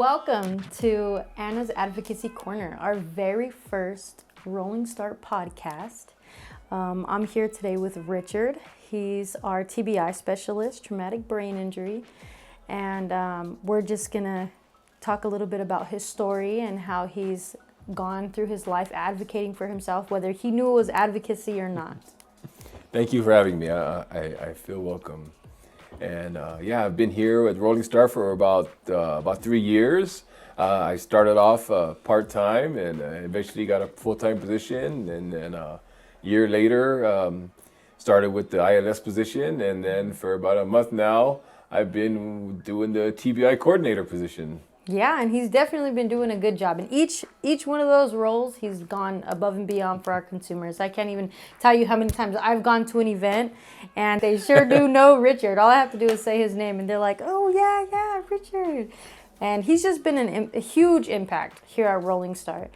welcome to Anna's Advocacy Corner, our very first Rolling Start podcast. I'm here today with Richard. He's our TBI specialist, traumatic brain injury, and we're just gonna talk a little bit about his story and how he's gone through his life advocating for himself, whether he knew it was advocacy or not. Thank you for having me. I feel welcome. And I've been here with Rolling Start for about 3 years. I started off part-time and eventually got a full-time position. And then a year later, started with the ILS position. And then for about a month now, I've been doing the TBI coordinator position. Yeah, and he's definitely been doing a good job. In each one of those roles, he's gone above and beyond for our consumers. I can't even tell you how many times I've gone to an event, and they sure do know Richard. All I have to do is say his name, and they're like, oh, yeah, Richard. And he's just been a huge impact here at Rolling Start.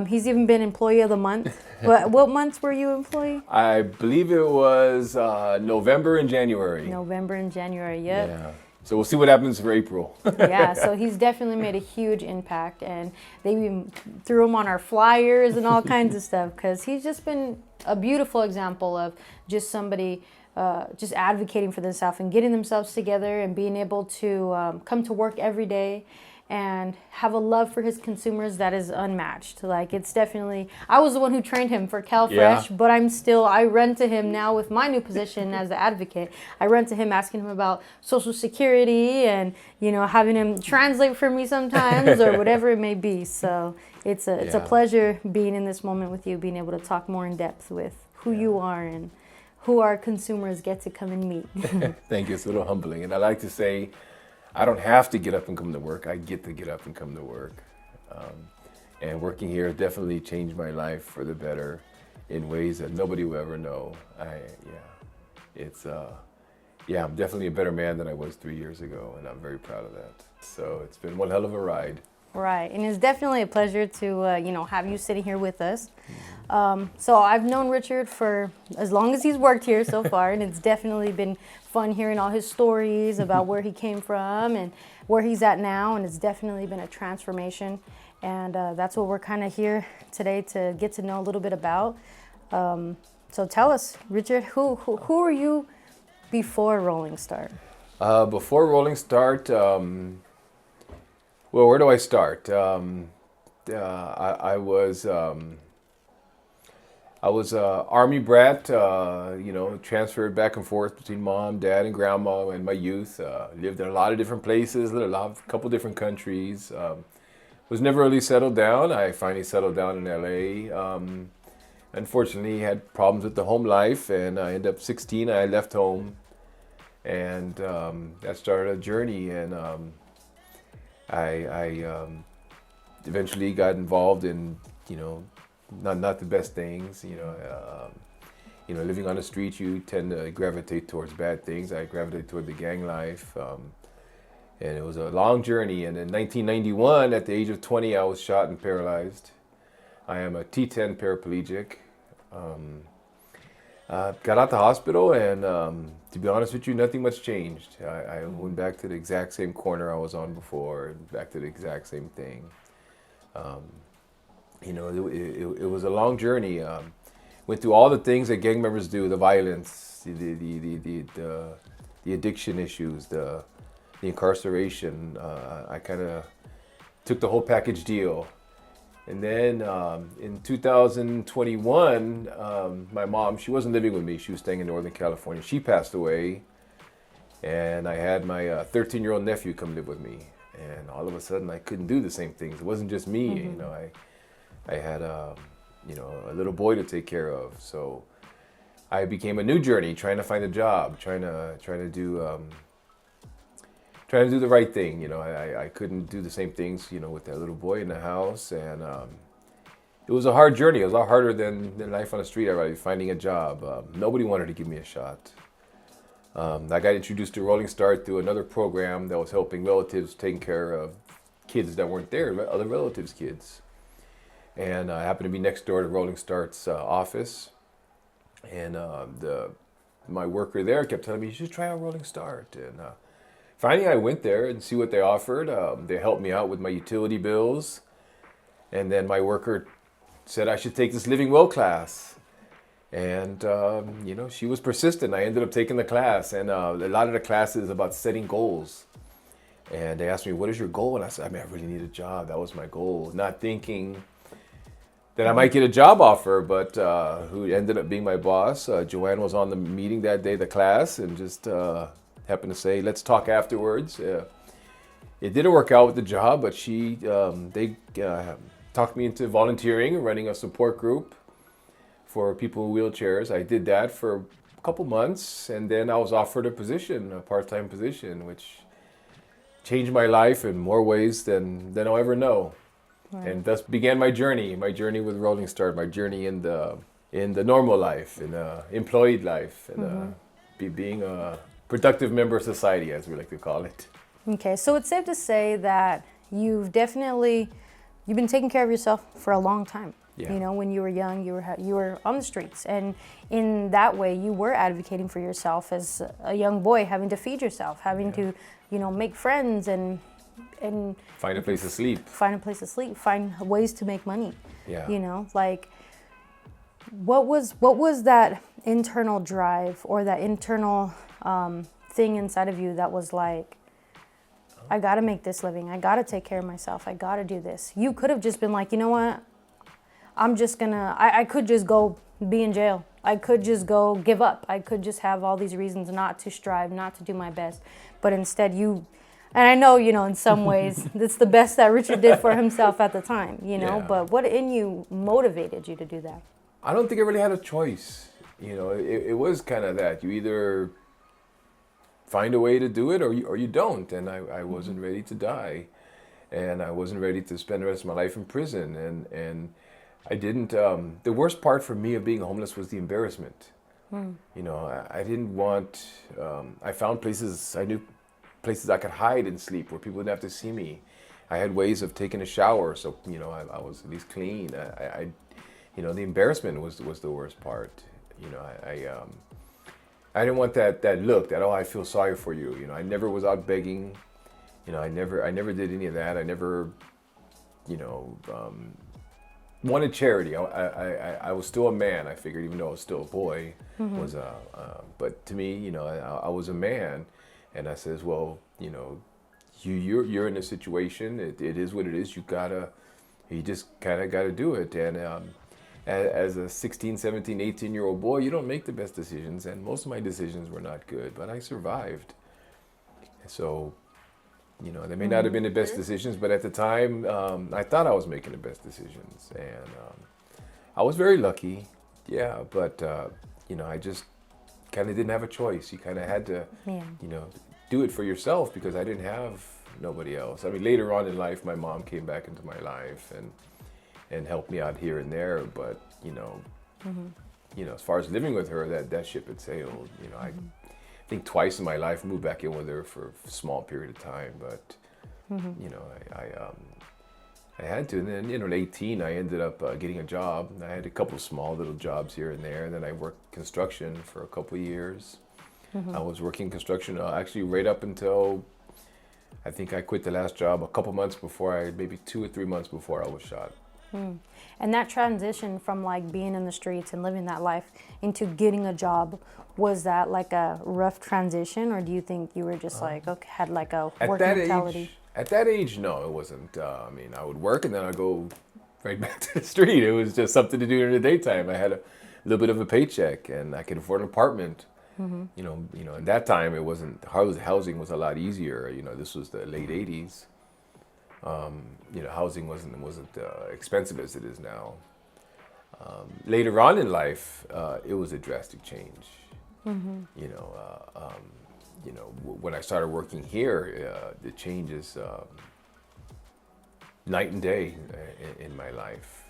He's even been Employee of the Month. What months were you employee? I believe it was November and January. November and January, yep. Yeah. So we'll see what happens for April. Yeah, so he's definitely made a huge impact, and they even threw him on our flyers and all kinds of stuff, because he's just been a beautiful example of just somebody just advocating for themselves and getting themselves together and being able to come to work every day and have a love for his consumers that is unmatched. Like, it's definitely, I was the one who trained him for CalFresh, but I run to him now with my new position as the advocate. I run to him asking him about Social Security and, having him translate for me sometimes or whatever it may be. So it's a pleasure being in this moment with you, being able to talk more in depth with who you are and who our consumers get to come and meet. Thank you. It's a little humbling. And I like to say, I don't have to get up and come to work. I get to get up and come to work. And working here definitely changed my life for the better in ways that nobody will ever know. I'm definitely a better man than I was 3 years ago, and I'm very proud of that. So it's been one hell of a ride. Right, and it's definitely a pleasure to have you sitting here with us. So I've known Richard for as long as he's worked here so far, and it's definitely been fun hearing all his stories about where he came from and where he's at now, and it's definitely been a transformation, and that's what we're kind of here today to get to know a little bit about. So tell us, Richard, who were you before Rolling Start? Before Rolling Start, well, where do I start? I was a Army brat, transferred back and forth between mom, dad, and grandma in my youth. Lived in a lot of different places, a couple different countries. Was never really settled down. I finally settled down in LA. Unfortunately, had problems with the home life, and I ended up 16. I left home, and that started a journey. And I eventually got involved in, not the best things, living on the street, you tend to gravitate towards bad things. I gravitated toward the gang life, and it was a long journey. And in 1991, at the age of 20, I was shot and paralyzed. I am a T10 paraplegic. Got out the hospital, and to be honest with you, nothing much changed. I went back to the exact same corner I was on before, and back to the exact same thing. It was a long journey. Went through all the things that gang members do: the violence, the addiction issues, the incarceration. I kind of took the whole package deal. And then in 2021, my mom, she wasn't living with me. She was staying in Northern California. She passed away, and I had my 13-year-old nephew come live with me. And all of a sudden, I couldn't do the same things. It wasn't just me. Mm-hmm. I had a little boy to take care of. So I became a new journey, trying to find a job, trying to do the right thing. I couldn't do the same things, with that little boy in the house. And it was a hard journey. It was a lot harder than life on the street, finding a job. Nobody wanted to give me a shot. I got introduced to Rolling Start through another program that was helping relatives taking care of kids that weren't there, other relatives' kids. And I happened to be next door to Rolling Start's office. And my worker there kept telling me, you should try out Rolling Start. And finally I went there and see what they offered. They helped me out with my utility bills. And then my worker said I should take this living well class. And, she was persistent. I ended up taking the class. And a lot of the class is about setting goals. And they asked me, what is your goal? And I said, I really need a job. That was my goal. Not thinking that I might get a job offer, but who ended up being my boss. Joanne was on the meeting that day, the class, and just happened to say, let's talk afterwards. It didn't work out with the job, but they talked me into volunteering, running a support group for people in wheelchairs. I did that for a couple months, and then I was offered a part-time position, which changed my life in more ways than I'll ever know. Right. And thus began my journey with Rolling Start, my journey in the normal life, in the employed life, and being a productive member of society, as we like to call it. Okay, so it's safe to say that you've been taking care of yourself for a long time. Yeah. You know, when you were young, you were on the streets, and in that way, you were advocating for yourself as a young boy, having to feed yourself, having to, make friends and find a place to sleep, find ways to make money. Yeah. What was that internal drive or that internal thing inside of you that was like, I got to make this living. I got to take care of myself. I got to do this. You could have just been like, you know what? I could just go be in jail. I could just go give up. I could just have all these reasons not to strive, not to do my best. But instead and I know, in some ways, it's the best that Richard did for himself at the time, Yeah. But what in you motivated you to do that? I don't think I really had a choice. It was kind of that. You either find a way to do it or you don't. And I wasn't ready to die. And I wasn't ready to spend the rest of my life in prison. And I didn't, the worst part for me of being homeless was the embarrassment. I didn't want, I found I knew places I could hide and sleep where people didn't have to see me. I had ways of taking a shower, so, I was at least clean. The embarrassment was the worst part. I didn't want that look, that, oh, I feel sorry for you. I never was out begging. I never did any of that. I never, wanted charity. I was still a man. I figured, even though I was still a boy, but to me, I was a man, and I says, well, you're in a situation. It is what it is. You just kind of got to do it. And as a 16, 17, 18-year-old boy, you don't make the best decisions, and most of my decisions were not good, but I survived. So, they may not have been the best decisions, but at the time, I thought I was making the best decisions. And I was very lucky, yeah, but, I just kind of didn't have a choice. You kind of had to, do it for yourself because I didn't have nobody else. I mean, later on in life, my mom came back into my life and helped me out here and there, but, as far as living with her, that ship had sailed. I think twice in my life moved back in with her for a small period of time, but I had to. And then, at 18, I ended up getting a job. I had a couple of small little jobs here and there. And then I worked construction for a couple of years. I was working construction actually right up until I think I quit the last job a couple months before maybe 2 or 3 months before I was shot. And that transition from like being in the streets and living that life into getting a job, was that like a rough transition, or do you think you were just like, okay, had like a work mentality? At that age, no, it wasn't. I would work and then I'd go right back to the street. It was just something to do during the daytime. I had a little bit of a paycheck and I could afford an apartment. At that time, it wasn't, housing was a lot easier. This was the late 80s. Housing wasn't expensive as it is now. Later on in life, it was a drastic change. When I started working here, the changes night and day in my life.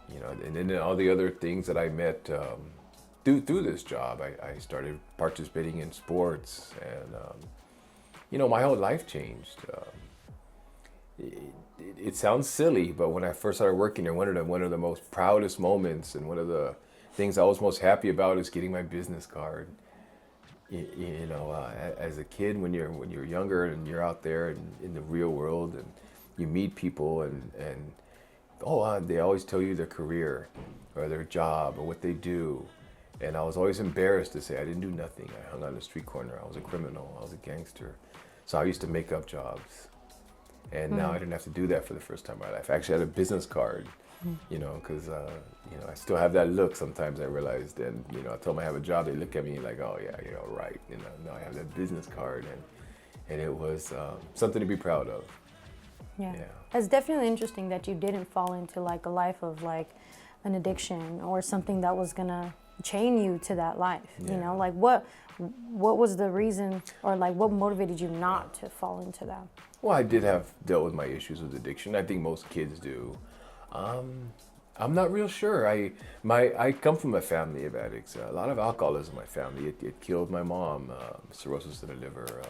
And then all the other things that I met through this job, I started participating in sports, and my whole life changed. It sounds silly, but when I first started working there, one of the most proudest moments and one of the things I was most happy about is getting my business card. as a kid, when you're younger and you're out there in the real world and you meet people and they always tell you their career or their job or what they do. And I was always embarrassed to say I didn't do nothing. I hung on the street corner. I was a criminal. I was a gangster. So I used to make up jobs. And now I didn't have to do that for the first time in my life. I actually had a business card, because, I still have that look sometimes, I realized. And, I tell them I have a job. They look at me like, oh, yeah, right. No, I have that business card. And it was something to be proud of. Yeah. It's definitely interesting that you didn't fall into like a life of like an addiction or something that was going to chain you to that life. Like what was the reason, or like what motivated you not to fall into that? Well, I did have dealt with my issues with addiction. I think most kids do. I'm not real sure. I come from a family of addicts. A lot of alcoholism in my family. It killed my mom, cirrhosis of the liver.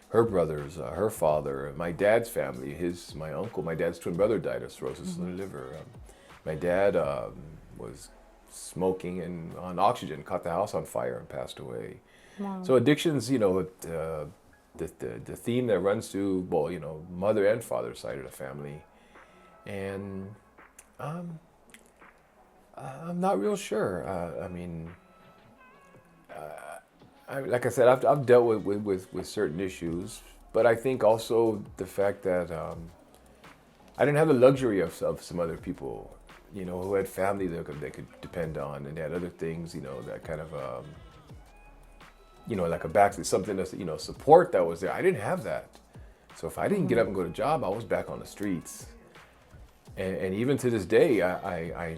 Her brothers, her father, my dad's family, my uncle, my dad's twin brother died of cirrhosis of the liver. My dad was smoking and on oxygen, caught the house on fire and passed away. Wow. So addictions, the theme that runs through, mother and father side of the family. And I'm not real sure. Like I said, I've dealt with certain issues, but I think also the fact that I didn't have the luxury of some other people, who had family they could depend on, and they had other things, that kind of, like a back, something that's, support that was there. I didn't have that. So if I didn't get up and go to job, I was back on the streets. And even to this day, I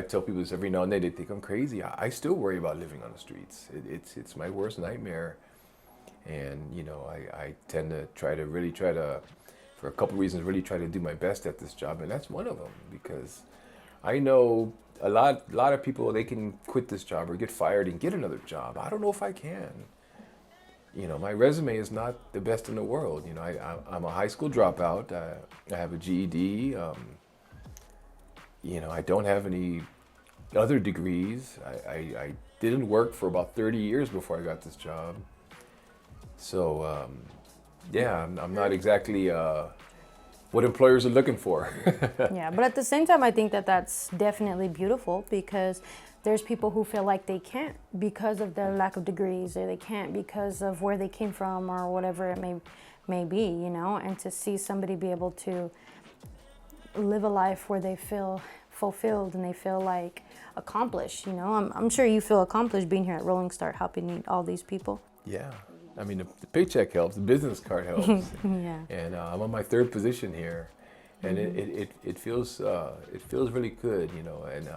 tell people this every now and then. They think I'm crazy. I still worry about living on the streets. It's my worst nightmare. And, I tend to try to, for a couple reasons, really try to do my best at this job. And that's one of them, because I know a lot of people, they can quit this job or get fired and get another job. I don't know if I can. My resume is not the best in the world. I'm a high school dropout. I have a GED. I don't have any other degrees. I didn't work for about 30 years before I got this job. So, I'm not exactly what employers are looking for. Yeah, but at the same time, I think that that's definitely beautiful, because there's people who feel like they can't because of their lack of degrees, or they can't because of where they came from, or whatever it may be, and to see somebody be able to live a life where they feel fulfilled and they feel like accomplished. I'm sure you feel accomplished being here at Rolling Start, helping all these people. Yeah. The paycheck helps, the business card helps. Yeah. And I'm on my third position here, and it feels really good, and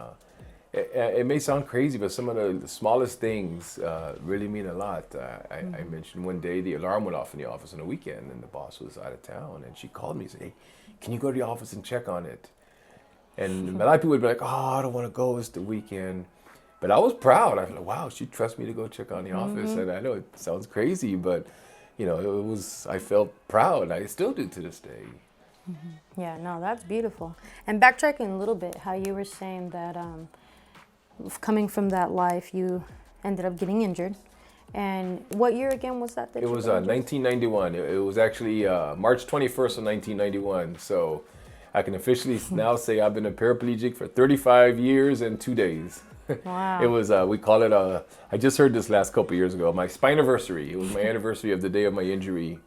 it may sound crazy, but some of the smallest things really mean a lot. I mentioned one day the alarm went off in the office on a weekend, and the boss was out of town, and she called me and said, "Hey, can you go to the office and check on it?" And a lot of people would be like, "Oh, I don't want to go, it's the weekend." But I was proud. I was like, wow, she trusts me to go check on the office. And I know it sounds crazy, but, I felt proud. I still do to this day. Yeah, no, that's beautiful. And backtracking a little bit, how you were saying that coming from that life, you ended up getting injured. And what year again was that? It was 1991. It was actually March 21st of 1991. So I can officially now say I've been a paraplegic for 35 years and 2 days. Wow. It was, we call it, I just heard this last couple years ago, my spine-anniversary. It was my anniversary of the day of my injury.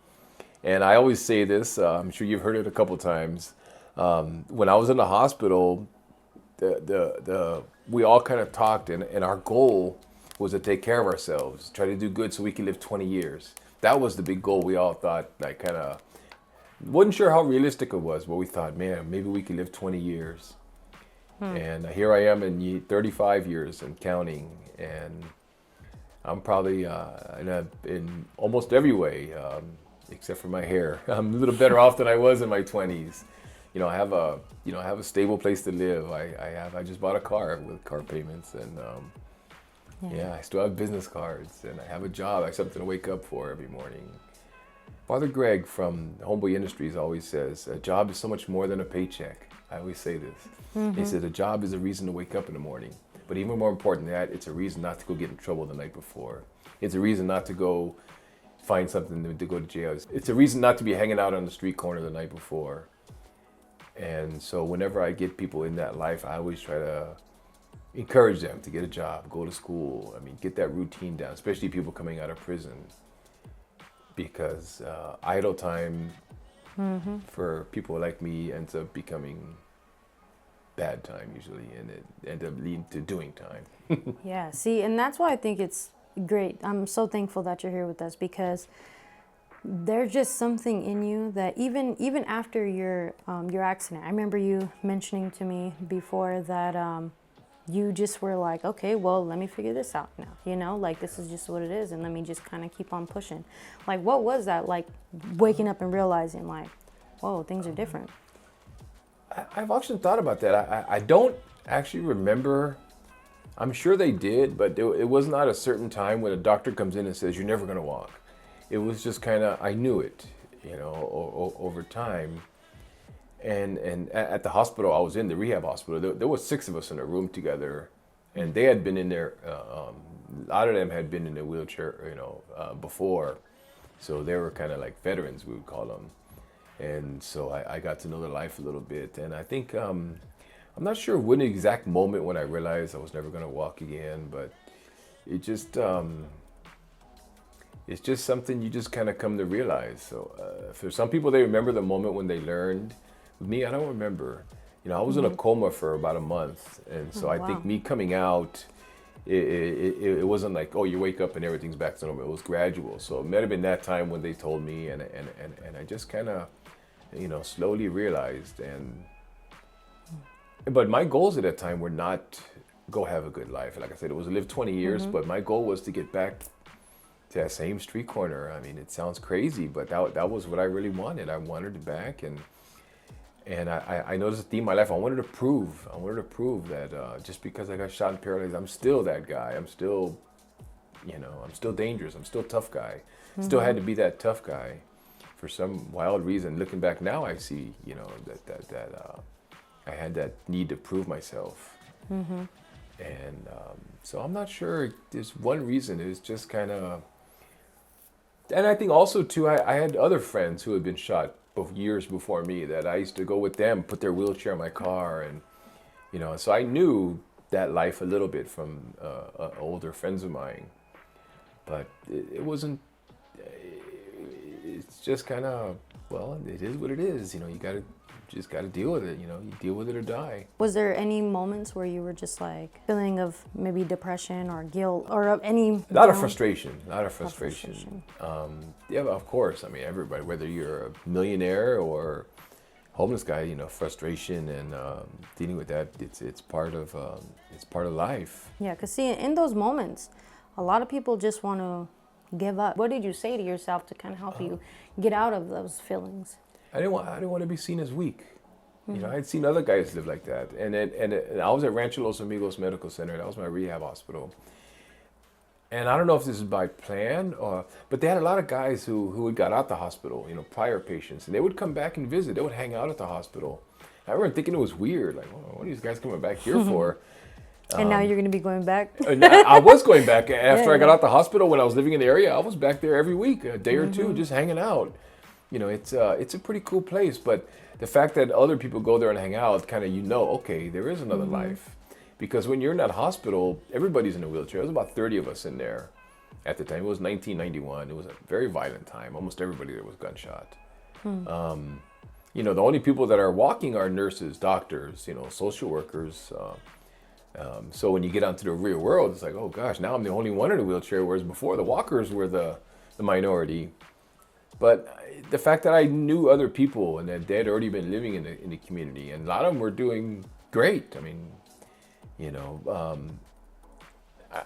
And I always say this, I'm sure you've heard it a couple times. When I was in the hospital, we all kind of talked, and our goal was to take care of ourselves, try to do good so we could live 20 years. That was the big goal. We all thought, wasn't sure how realistic it was, but we thought, man, maybe we could live 20 years. And here I am in 35 years and counting, and I'm probably in almost every way, except for my hair. I'm a little better off than I was in my 20s. I have a stable place to live. I just bought a car with car payments, and I still have business cards, and I have a job. I have something to wake up for every morning. Father Greg from Homeboy Industries always says, a job is so much more than a paycheck. I always say this. He said, a job is a reason to wake up in the morning. But even more important than that, it's a reason not to go get in trouble the night before. It's a reason not to go find something to go to jail. It's a reason not to be hanging out on the street corner the night before. And so whenever I get people in that life, I always try to encourage them to get a job, go to school. I mean, get that routine down, especially people coming out of prison. Because idle time for people like me ends up becoming bad time usually, and it ends up leading to doing time. Yeah, see, and that's why I think it's great. I'm so thankful that you're here with us, because there's just something in you that even after your accident, I remember you mentioning to me before that you just were like, okay, well, let me figure this out now, you know, like this is just what it is, and let me just kind of keep on pushing. Like, what was that like, waking up and realizing like, whoa, things are different? I've often thought about that. I don't actually remember. I'm sure they did, but it was not a certain time when a doctor comes in and says, you're never going to walk. It was just kind of, I knew it, you know, over time. And at the hospital, I was in the rehab hospital. There was 6 of us in a room together, and they had been in there. A lot of them had been in a wheelchair, you know, before. So they were kind of like veterans, we would call them. And so I got to know their life a little bit. And I think, I'm not sure when the exact moment when I realized I was never going to walk again, but it just, it's just something you just kind of come to realize. So for some people, they remember the moment when they learned. With me, I don't remember. You know, I was in a coma for about a month. And so I think me coming out, it wasn't like, oh, you wake up and everything's back to normal. It was gradual. So it might have been that time when they told me, and I just kind of, you know, slowly realized. But my goals at that time were not go have a good life. Like I said, it was to live 20 years, but my goal was to get back to that same street corner. I mean, it sounds crazy, but that was what I really wanted. I wanted it back, and I noticed a theme in my life. I wanted to prove that just because I got shot and paralyzed, I'm still that guy. I'm still, you know, I'm still dangerous. I'm still a tough guy. Still had to be that tough guy. For some wild reason, looking back now, I see, you know, that I had that need to prove myself. And so I'm not sure. There's one reason. It's just kind of, and I think also too, I had other friends who had been shot years before me that I used to go with them, put their wheelchair in my car, and you know, so I knew that life a little bit from older friends of mine. But it wasn't. It's just kind of, well, it is what it is. You know, you just got to deal with it. You know, you deal with it or die. Was there any moments where you were just like feeling of maybe depression or guilt or of any? A lot of frustration. Yeah, of course. I mean, everybody, whether you're a millionaire or homeless guy, you know, frustration and dealing with that. It's part of life. Yeah, because see, in those moments, a lot of people just want to give up. What did you say to yourself to kind of help you get out of those feelings? I didn't want to be seen as weak. You know, I had seen other guys live like that, and I was at Rancho Los Amigos Medical Center. That was my rehab hospital. And I don't know if this is by plan but they had a lot of guys who had got out the hospital, you know, prior patients, and they would come back and visit. They would hang out at the hospital. I remember thinking it was weird, like, oh, what are these guys coming back here for? And now you're going to be going back? I was going back after I got out the hospital. When I was living in the area, I was back there every week, a day or two, just hanging out. You know, it's a pretty cool place, but the fact that other people go there and hang out, kind of, you know, okay, there is another life. Because when you're in that hospital, everybody's in a wheelchair. There was about 30 of us in there at the time. It was 1991. It was a very violent time. Almost everybody there was gunshot. You know, the only people that are walking are nurses, doctors, you know, social workers. So when you get onto the real world, it's like, oh gosh, now I'm the only one in a wheelchair, whereas before the walkers were the minority. But the fact that I knew other people and that they had already been living in the community, and a lot of them were doing great. I mean, you know,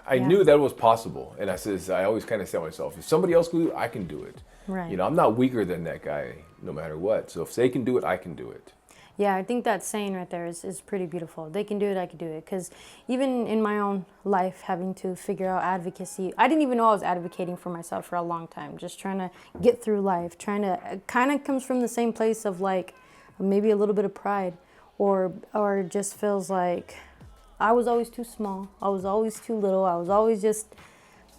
I knew that was possible. And I always kind of said to myself, if somebody else can do it, I can do it. Right. You know, I'm not weaker than that guy, no matter what. So if they can do it, I can do it. Yeah, I think that saying right there is pretty beautiful. They can do it, I can do it. Because even in my own life, having to figure out advocacy, I didn't even know I was advocating for myself for a long time. Just trying to get through life, it kind of comes from the same place of like maybe a little bit of pride or just feels like I was always too small. I was always too little. I was always just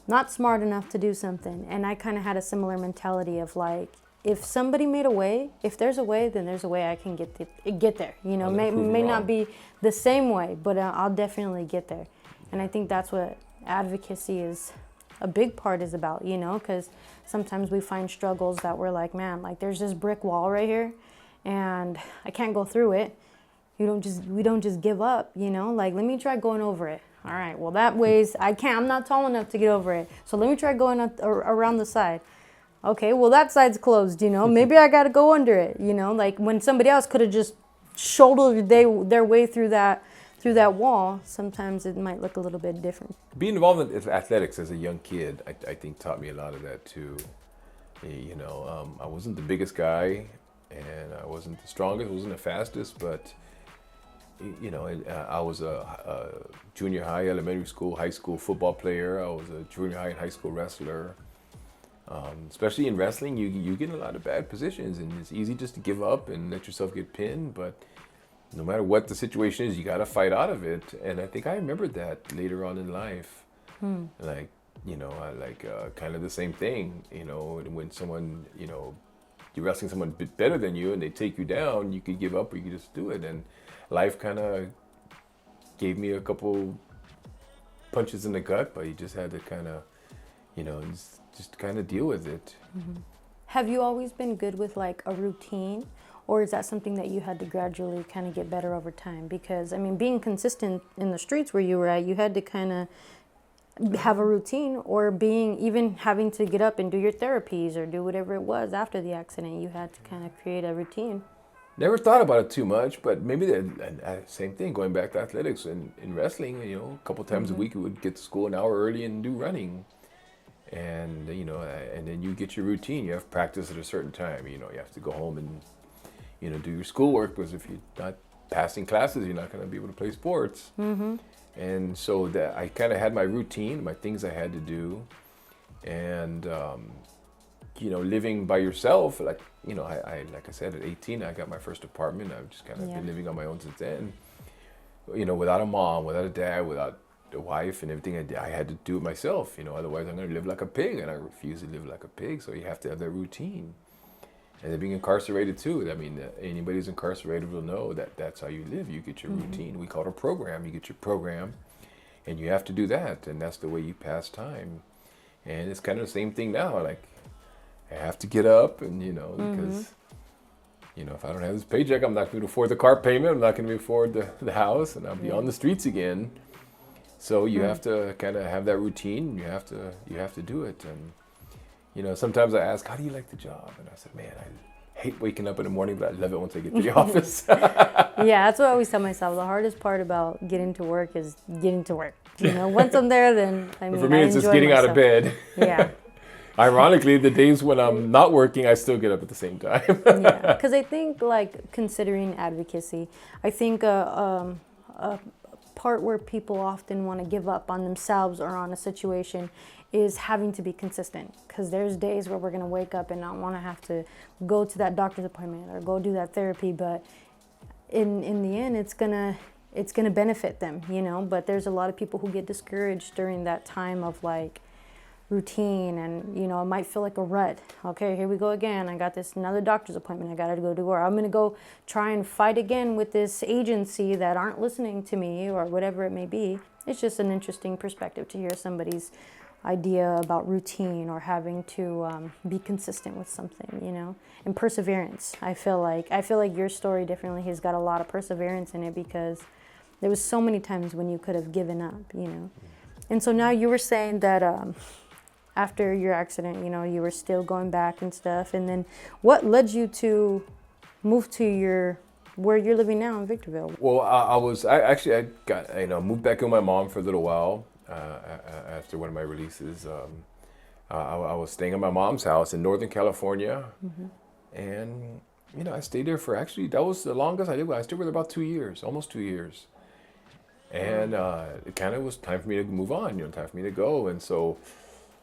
not smart enough to do something. And I kind of had a similar mentality of like, if somebody made a way, if there's a way, then there's a way I can get there. You know, may not be the same way, but I'll definitely get there. And I think that's what advocacy is a big part is about, you know, because sometimes we find struggles that we're like, man, like there's this brick wall right here and I can't go through it. We don't just give up, you know, like let me try going over it. All right, well that weighs, I'm not tall enough to get over it. So let me try going around the side. Okay, well that side's closed, you know, maybe I got to go under it, you know, like when somebody else could have just shouldered their way through that wall, sometimes it might look a little bit different. Being involved in athletics as a young kid, I think taught me a lot of that too. You know, I wasn't the biggest guy and I wasn't the strongest, wasn't the fastest, but you know, I was a junior high, elementary school, high school football player. I was a junior high and high school wrestler. Especially in wrestling, you get in a lot of bad positions and it's easy just to give up and let yourself get pinned, but no matter what the situation is, you got to fight out of it. And I think I remembered that later on in life. Like, you know, kind of the same thing, you know, when someone, you know, you're wrestling someone a bit better than you and they take you down, you could give up or you could just do it. And life kind of gave me a couple punches in the gut, but you just had to kind of, you know, just kind of deal with it. Have you always been good with like a routine, or is that something that you had to gradually kind of get better over time? Because I mean, being consistent in the streets where you were at, you had to kind of have a routine, or even having to get up and do your therapies or do whatever it was after the accident, you had to kind of create a routine. Never thought about it too much, but maybe the same thing, going back to athletics and in wrestling, you know, a couple times a week you would get to school an hour early and do running. And, you know, and then you get your routine. You have practice at a certain time. You know, you have to go home and, you know, do your schoolwork, because if you're not passing classes, you're not going to be able to play sports. And so that I kind of had my routine, my things I had to do. And, you know, living by yourself, like, you know, like I said, at 18, I got my first apartment. I've just kind of been living on my own since then. You know, without a mom, without a dad, without a wife and everything, I had to do it myself, you know, otherwise I'm going to live like a pig, and I refuse to live like a pig. So you have to have that routine. And then being incarcerated too, I mean, anybody who's incarcerated will know that that's how you live. You get your routine. We call it a program. You get your program and you have to do that, and that's the way you pass time. And it's kind of the same thing now. Like, I have to get up and, you know, because, you know, if I don't have this paycheck, I'm not going to afford the car payment. I'm not going to afford the house, and I'll be on the streets again. So you have to kind of have that routine. You have to do it. And, you know, sometimes I ask, how do you like the job? And I said, man, I hate waking up in the morning, but I love it once I get to the office. Yeah, that's what I always tell myself. The hardest part about getting to work is getting to work. You know, once I'm there, then I mean, for me, it's just getting out of bed. Yeah. Ironically, the days when I'm not working, I still get up at the same time. Yeah, because I think, like, considering advocacy, I think a part where people often want to give up on themselves or on a situation is having to be consistent. Because there's days where we're going to wake up and not want to have to go to that doctor's appointment or go do that therapy, but in the end, it's gonna benefit them, you know. But there's a lot of people who get discouraged during that time of like routine, and you know, it might feel like a rut. Okay, here we go again. I got this another doctor's appointment I gotta go to, or I'm gonna go try and fight again with this agency that aren't listening to me, or whatever it may be. It's just an interesting perspective to hear somebody's idea about routine or having to be consistent with something, you know, and perseverance. I feel like your story definitely has got a lot of perseverance in it, because there was so many times when you could have given up, you know. And so now you were saying that after your accident, you know, you were still going back and stuff. And then what led you to move to where you're living now in Victorville? Well, I got, you know, moved back in with my mom for a little while after one of my releases. I was staying at my mom's house in Northern California. And, you know, I stayed there for, actually, that was the longest I did. I stayed with her about 2 years, almost 2 years. And it kind of was time for me to move on, you know, time for me to go. And so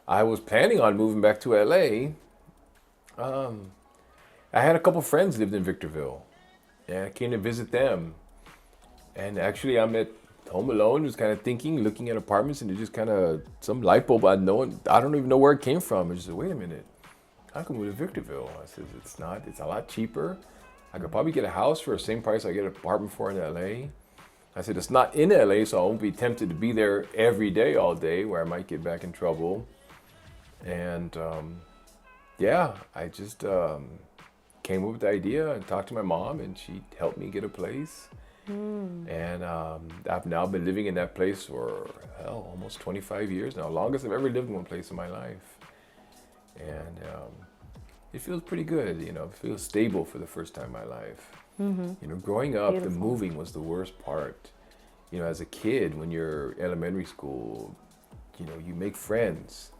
I was planning on moving back to LA. I had a couple friends lived in Victorville, and I came to visit them. And actually, I met home alone, just kind of thinking, looking at apartments, and it just kind of, some light bulb, I don't even know where it came from. I just said, wait a minute, I can move to Victorville. I said, it's a lot cheaper. I could probably get a house for the same price I get an apartment for in LA. I said, it's not in LA, so I won't be tempted to be there every day, all day, where I might get back in trouble. And I just came up with the idea and talked to my mom, and she helped me get a place. And I've now been living in that place for almost 25 years now, longest I've ever lived in one place in my life. And it feels pretty good, you know, it feels stable for the first time in my life. You know, growing up, the moving was the worst part. You know, as a kid, when you're elementary school, you know, you make friends,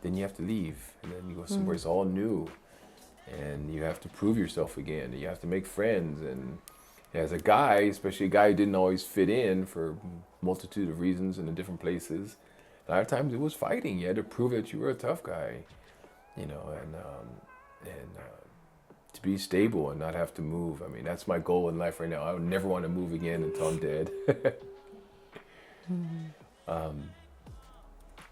then you have to leave, and then you go somewhere it's all new, and you have to prove yourself again, and you have to make friends. And as a guy, especially a guy who didn't always fit in for a multitude of reasons in the different places, a lot of times it was fighting. You had to prove that you were a tough guy, you know, and to be stable and not have to move. I mean, that's my goal in life right now. I would never want to move again until I'm dead.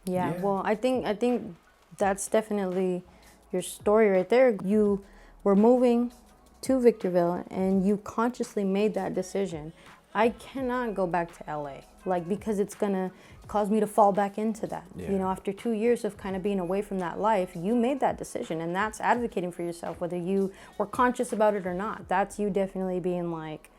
Well, I think that's definitely your story right there. You were moving to Victorville and you consciously made that decision. I cannot go back to LA, like, because it's gonna cause me to fall back into that. You know, after 2 years of kind of being away from that life, you made that decision, and that's advocating for yourself, whether you were conscious about it or not. That's you definitely being like,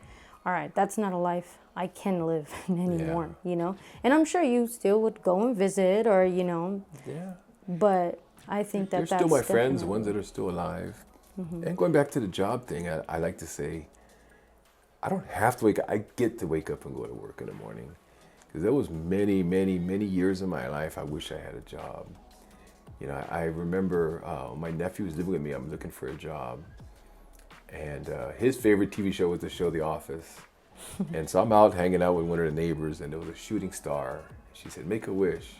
all right, that's not a life I can live anymore, you know? And I'm sure you still would go and visit, or, you know, but I think that's still my friends, the ones that are still alive. And going back to the job thing, I like to say, I don't have to wake up. I get to wake up and go to work in the morning. Because there was many, many, many years in my life I wish I had a job. You know, I remember my nephew was living with me. I'm looking for a job. And his favorite TV show was the show The Office. And so I'm out hanging out with one of the neighbors, and there was a shooting star. She said, make a wish.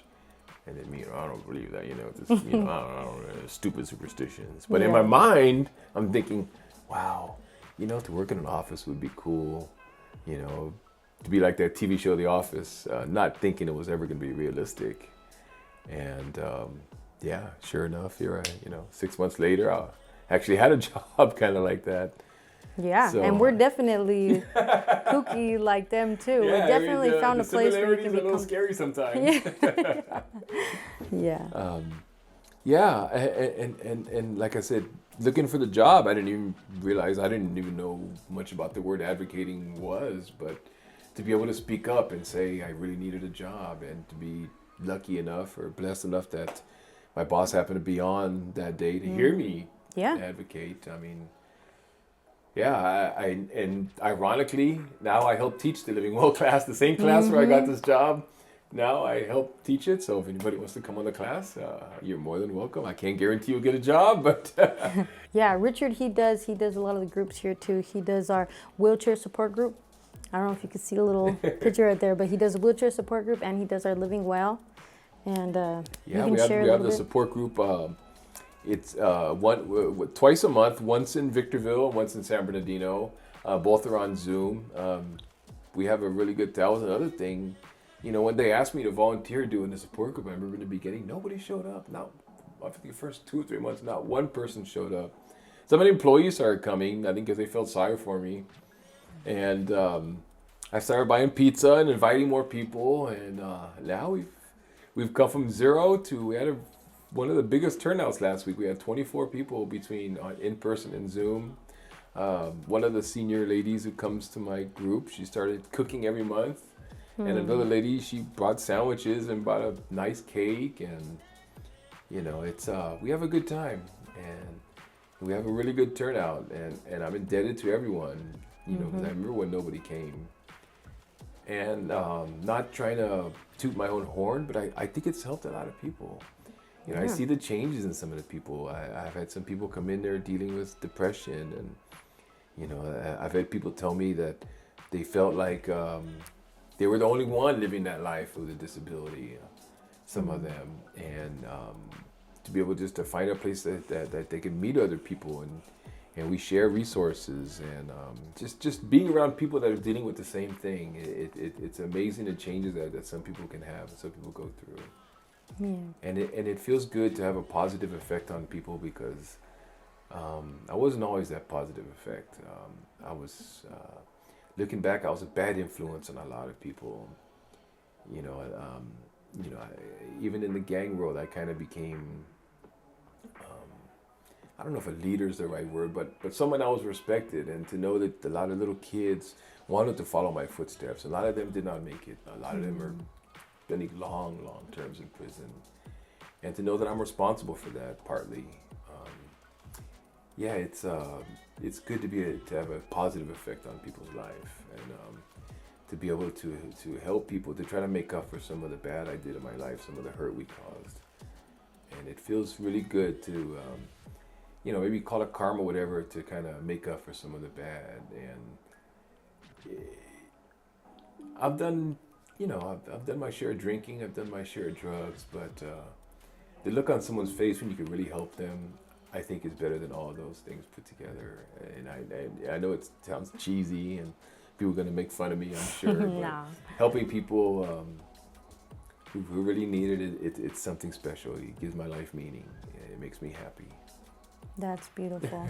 And then me, you know, I don't believe that, you know, this, you know, I don't know, stupid superstitions. But in my mind, I'm thinking, wow, you know, to work in an office would be cool, you know, to be like that TV show, The Office, not thinking it was ever going to be realistic. And sure enough, here I, you know, 6 months later, I actually had a job kind of like that. Yeah, so, and we're definitely kooky like them too. We definitely found a place where you can become. A little scary sometimes. And like I said, looking for the job, I didn't even realize, I didn't even know much about the word advocating was, but to be able to speak up and say I really needed a job, and to be lucky enough or blessed enough that my boss happened to be on that day to hear me advocate. I mean, and ironically, now I help teach the Living Well class, the same class where I got this job. Now I help teach it, so if anybody wants to come on the class, you're more than welcome. I can't guarantee you'll get a job, but... Richard, he does a lot of the groups here too. He does our wheelchair support group. I don't know if you can see a little picture right there, but he does a wheelchair support group, and he does our Living Well. And we have the support group. It's twice a month, once in Victorville, once in San Bernardino. Both are on Zoom. We have a really good, that was another thing. You know, when they asked me to volunteer doing the support group, I remember in the beginning, nobody showed up. After the first 2 or 3 months, not one person showed up. Some of the employees started coming, I think because they felt sorry for me. And I started buying pizza and inviting more people. And now we've come from zero to, we had one of the biggest turnouts last week. We had 24 people between in person and Zoom. One of the senior ladies who comes to my group, she started cooking every month. And another lady, she brought sandwiches and brought a nice cake. And, you know, it's we have a good time. And we have a really good turnout. And I'm indebted to everyone, you know, because I remember when nobody came. And not trying to toot my own horn, but I think it's helped a lot of people. You know, I see the changes in some of the people. I've had some people come in there dealing with depression, and, you know, I've had people tell me that they felt like they were the only one living that life with a disability, some of them. And to be able just to find a place that they can meet other people and and we share resources, and just being around people that are dealing with the same thing. It's amazing the changes that some people can have and some people go through. Yeah. And it feels good to have a positive effect on people, because I wasn't always that positive effect. I was looking back, I was a bad influence on a lot of people. You know, even in the gang world, I kind of became, I don't know if a leader is the right word, but someone I was respected, and to know that a lot of little kids wanted to follow my footsteps. A lot of them did not make it. A lot of them are spending long terms in prison, and to know that I'm responsible for that partly. Yeah, it's good to have a positive effect on people's life, and to be able to help people, to try to make up for some of the bad I did in my life, some of the hurt we caused. And it feels really good to, maybe call it karma, whatever, to kind of make up for some of the bad. And I've done, I've done my share of drinking, I've done my share of drugs, but the look on someone's face when you can really help them, I think is better than all of those things put together. And I know it sounds cheesy, and people are going to make fun of me, I'm sure. No. But helping people who really need it, it's something special. It gives my life meaning. It makes me happy. That's beautiful.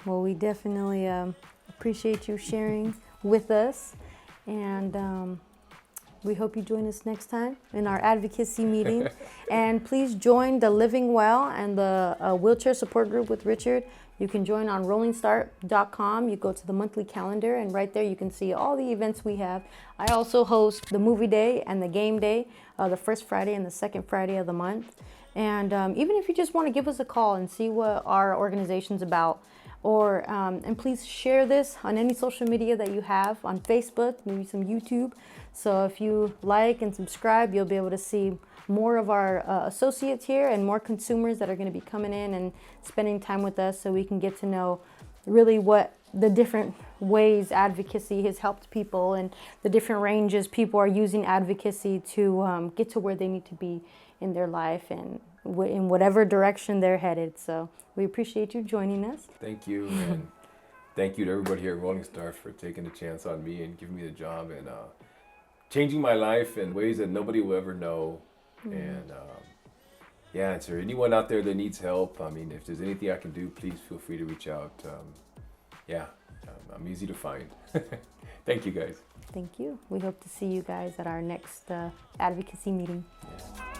Well, we definitely appreciate you sharing with us, and we hope you join us next time in our advocacy meeting. And please join the Living Well and the wheelchair support group with Richard. You can join on rollingstart.com. You go to the monthly calendar, and right there you can see all the events we have. I also host the movie day and the game day, the first Friday and the second Friday of the month. And even if you just want to give us a call and see what our organization's about, or and please share this on any social media that you have, on Facebook, maybe some YouTube. So if you like and subscribe, you'll be able to see more of our associates here and more consumers that are going to be coming in and spending time with us, so we can get to know really what the different ways advocacy has helped people, and the different ranges people are using advocacy to get to where they need to be in their life, and in whatever direction they're headed. So we appreciate you joining us. Thank you, and thank you to everybody here at Rolling Stars for taking a chance on me and giving me the job, and changing my life in ways that nobody will ever know. And yeah, and so anyone out there that needs help, I mean, if there's anything I can do, please feel free to reach out. I'm easy to find. Thank you, guys. Thank you. We hope to see you guys at our next advocacy meeting. Yeah.